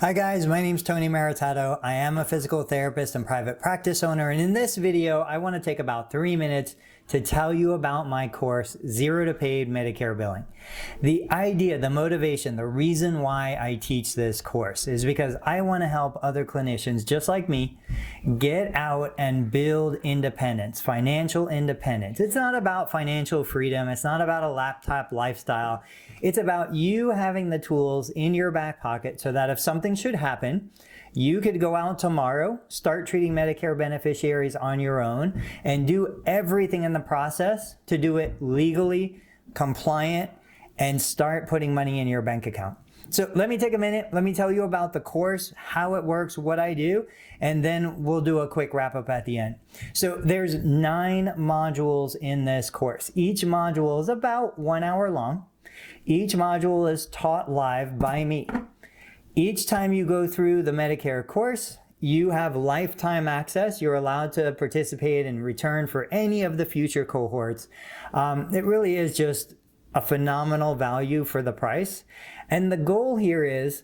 Hi guys, my name's Tony Maritato. I am a physical therapist and private practice owner, and in this video I want to take about 3 minutes to tell you about my course, Zero to Paid Medicare Billing. The idea, the motivation, the reason why I teach this course is because I want to help other clinicians just like me get out and build independence, financial independence. It's not about financial freedom. It's not about a laptop lifestyle. It's about you having the tools in your back pocket so that if something should happen, you could go out tomorrow, start treating Medicare beneficiaries on your own, and do everything in the process to do it legally, compliant, and start putting money in your bank account. So let me take a minute. Let me tell you about the course, how it works, what I do, and then we'll do a quick wrap up at the end. So there's 9 modules in this course. Each module is about 1 hour long. Each module is taught live by me. Each time you go through the Medicare course, you have lifetime access. You're allowed to participate and return for any of the future cohorts. It really is just a phenomenal value for the price. And the goal here is,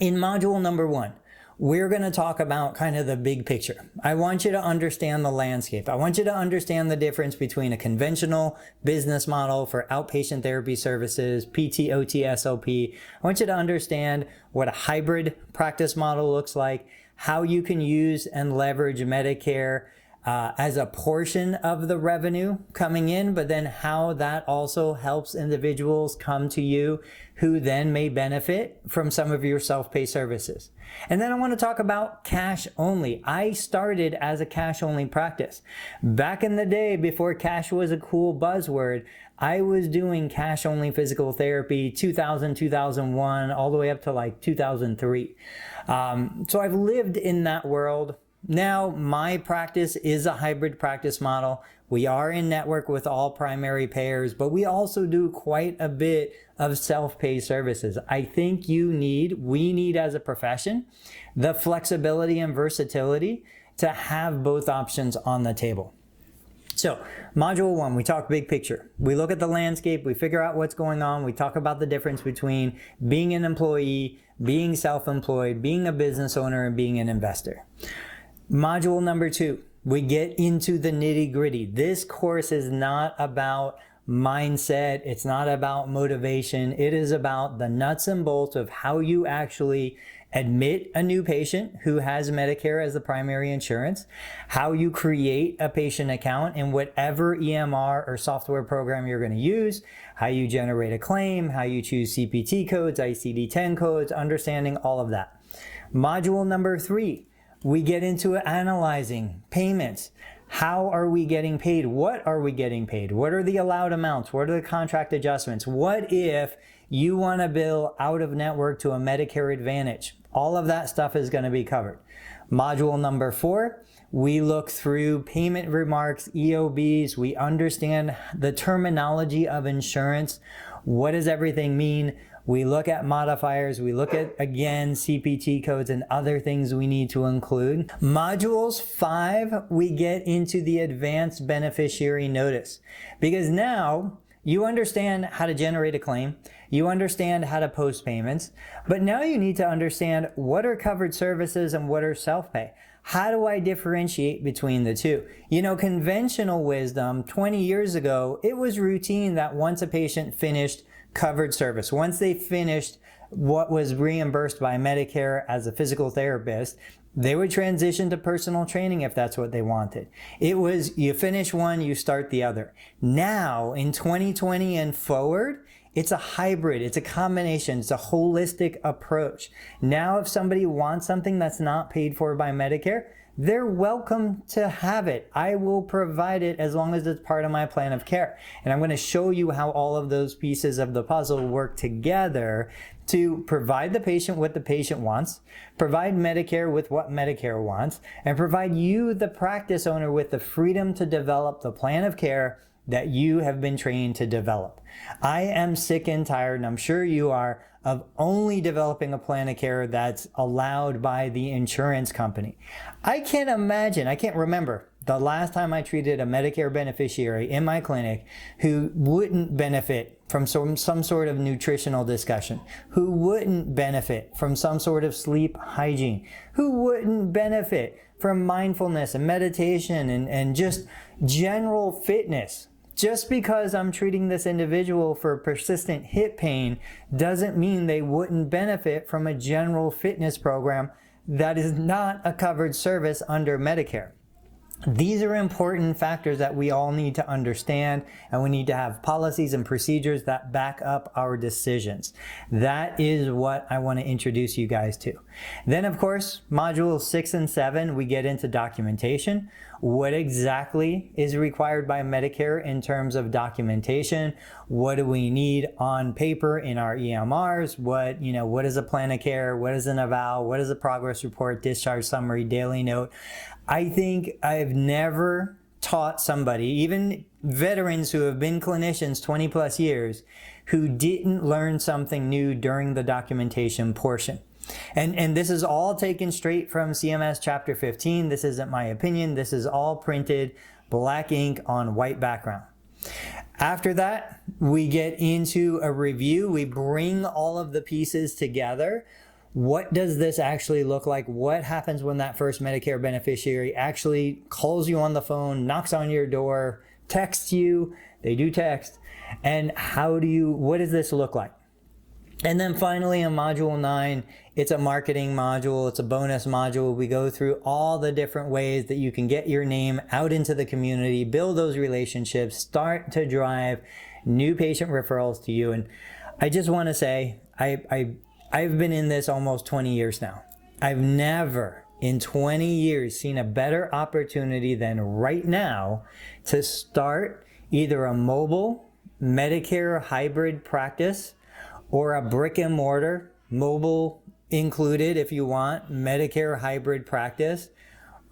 in module number 1, we're going to talk about kind of the big picture. I want you to understand the landscape. I want you to understand the difference between a conventional business model for outpatient therapy services, PT, OT, SLP. I want you to understand what a hybrid practice model looks like, how you can use and leverage Medicare as a portion of the revenue coming in, but then how that also helps individuals come to you who then may benefit from some of your self-pay services. And then I want to talk about cash only. I started as a cash only practice. Back in the day, before cash was a cool buzzword, I was doing cash only physical therapy 2000, 2001, all the way up to like 2003. So I've lived in that world. Now, my practice is a hybrid practice model. We are in network with all primary payers, but we also do quite a bit of self-pay services. I think we need as a profession, the flexibility and versatility to have both options on the table. So, module 1, we talk big picture. We look at the landscape, we figure out what's going on, we talk about the difference between being an employee, being self-employed, being a business owner, and being an investor. Module number 2, we get into the nitty-gritty. This course is not about mindset. It's not about motivation. It is about the nuts and bolts of how you actually admit a new patient who has Medicare as the primary insurance, how you create a patient account in whatever EMR or software program you're going to use, how you generate a claim, how you choose CPT codes, ICD-10 codes, understanding all of that. Module number 3, we get into analyzing payments. How are we getting paid? What are we getting paid? What are the allowed amounts? What are the contract adjustments? What if you want to bill out of network to a Medicare Advantage? All of that stuff is going to be covered. Module number 4, we look through payment remarks, EOBs. We understand the terminology of insurance. What does everything mean? We look at modifiers, we look at, again, CPT codes and other things we need to include. Modules 5, we get into the advanced beneficiary notice. Because now you understand how to generate a claim, you understand how to post payments, but now you need to understand what are covered services and what are self-pay. How do I differentiate between the two? You know, conventional wisdom, 20 years ago, it was routine that once a patient finished covered service, once they finished what was reimbursed by Medicare as a physical therapist, they would transition to personal training if that's what they wanted. It was, you finish one, you start the other. Now, in 2020 and forward, it's a hybrid, it's a combination, it's a holistic approach. Now, if somebody wants something that's not paid for by Medicare, they're welcome to have it. I will provide it as long as it's part of my plan of care. And I'm going to show you how all of those pieces of the puzzle work together to provide the patient what the patient wants, provide Medicare with what Medicare wants, and provide you, the practice owner, with the freedom to develop the plan of care that you have been trained to develop. I am sick and tired, and I'm sure you are, of only developing a plan of care that's allowed by the insurance company. I can't remember the last time I treated a Medicare beneficiary in my clinic who wouldn't benefit from some sort of nutritional discussion, who wouldn't benefit from some sort of sleep hygiene, who wouldn't benefit from mindfulness and meditation and just general fitness. Just because I'm treating this individual for persistent hip pain doesn't mean they wouldn't benefit from a general fitness program that is not a covered service under Medicare. These are important factors that we all need to understand, and we need to have policies and procedures that back up our decisions. That is what I want to introduce you guys to. Then, of course, modules 6 and 7, we get into documentation. What exactly is required by Medicare in terms of documentation? What do we need on paper in our EMRs? What is a plan of care? What is an eval? What is a progress report, discharge summary, daily note? I think I've never taught somebody, even veterans who have been clinicians 20 plus years, who didn't learn something new during the documentation portion. And this is all taken straight from CMS Chapter 15. This isn't my opinion. This is all printed black ink on white background. After that, we get into a review. We bring all of the pieces together. What does this actually look like? What happens when that first Medicare beneficiary actually calls you on the phone, knocks on your door, texts you? They do text. And what does this look like? And then finally in module 9, it's a marketing module. It's a bonus module. We go through all the different ways that you can get your name out into the community, build those relationships, start to drive new patient referrals to you. And I just want to say, I've been in this almost 20 years now. I've never in 20 years seen a better opportunity than right now to start either a mobile Medicare hybrid practice or a brick and mortar, mobile included if you want, Medicare hybrid practice.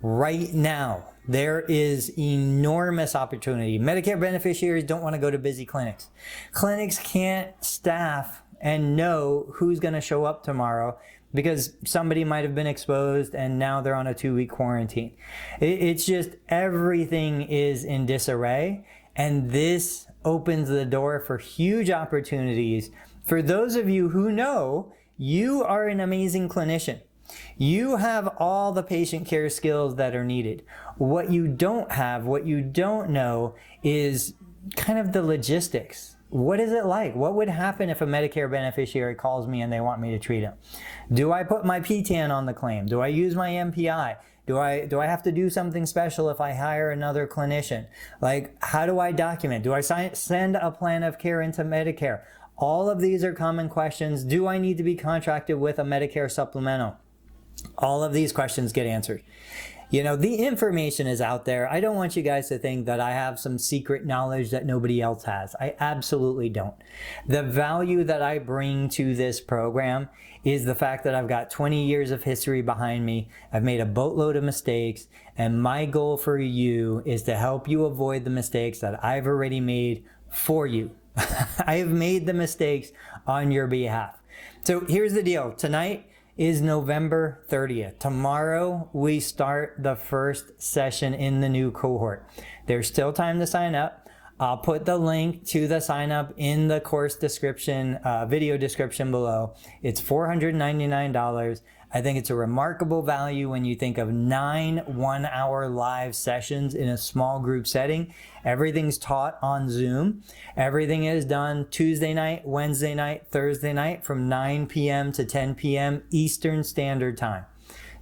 Right now, there is enormous opportunity. Medicare beneficiaries don't want to go to busy clinics. Clinics can't staff and know who's going to show up tomorrow because somebody might have been exposed and now they're on a 2-week quarantine. It's just everything is in disarray, and this opens the door for huge opportunities for those of you who know you are an amazing clinician. You have all the patient care skills that are needed. What you don't have, what you don't know is kind of the logistics. What is it like? What would happen if a Medicare beneficiary calls me and they want me to treat him? Do I put my PTAN on the claim? Do I use my MPI? Do I have to do something special if I hire another clinician? Like, how do I document? Do I send a plan of care into Medicare? All of these are common questions. Do I need to be contracted with a Medicare supplemental? All of these questions get answered. You know, the information is out there. I don't want you guys to think that I have some secret knowledge that nobody else has. I absolutely don't. The value that I bring to this program is the fact that I've got 20 years of history behind me. I've made a boatload of mistakes, and my goal for you is to help you avoid the mistakes that I've already made for you. I have made the mistakes on your behalf. So here's the deal. Tonight is November 30th. Tomorrow we start the first session in the new cohort. There's still time to sign up. I'll put the link to the sign up in the course description, video description below. It's $499. I think it's a remarkable value when you think of 9 one-hour live sessions in a small group setting. Everything's taught on Zoom. Everything is done Tuesday night, Wednesday night, Thursday night from 9 p.m. to 10 p.m. Eastern Standard Time.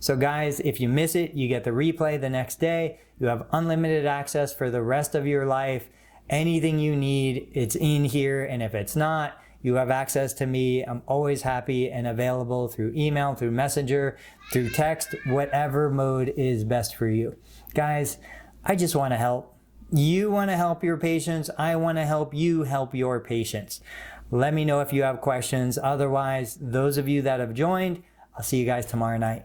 So guys, if you miss it, you get the replay the next day. You have unlimited access for the rest of your life. Anything you need, it's in here. And if it's not, you have access to me. I'm always happy and available through email, through Messenger, through text, whatever mode is best for you. Guys, I just want to help. You want to help your patients. I want to help you help your patients. Let me know if you have questions. Otherwise, those of you that have joined, I'll see you guys tomorrow night.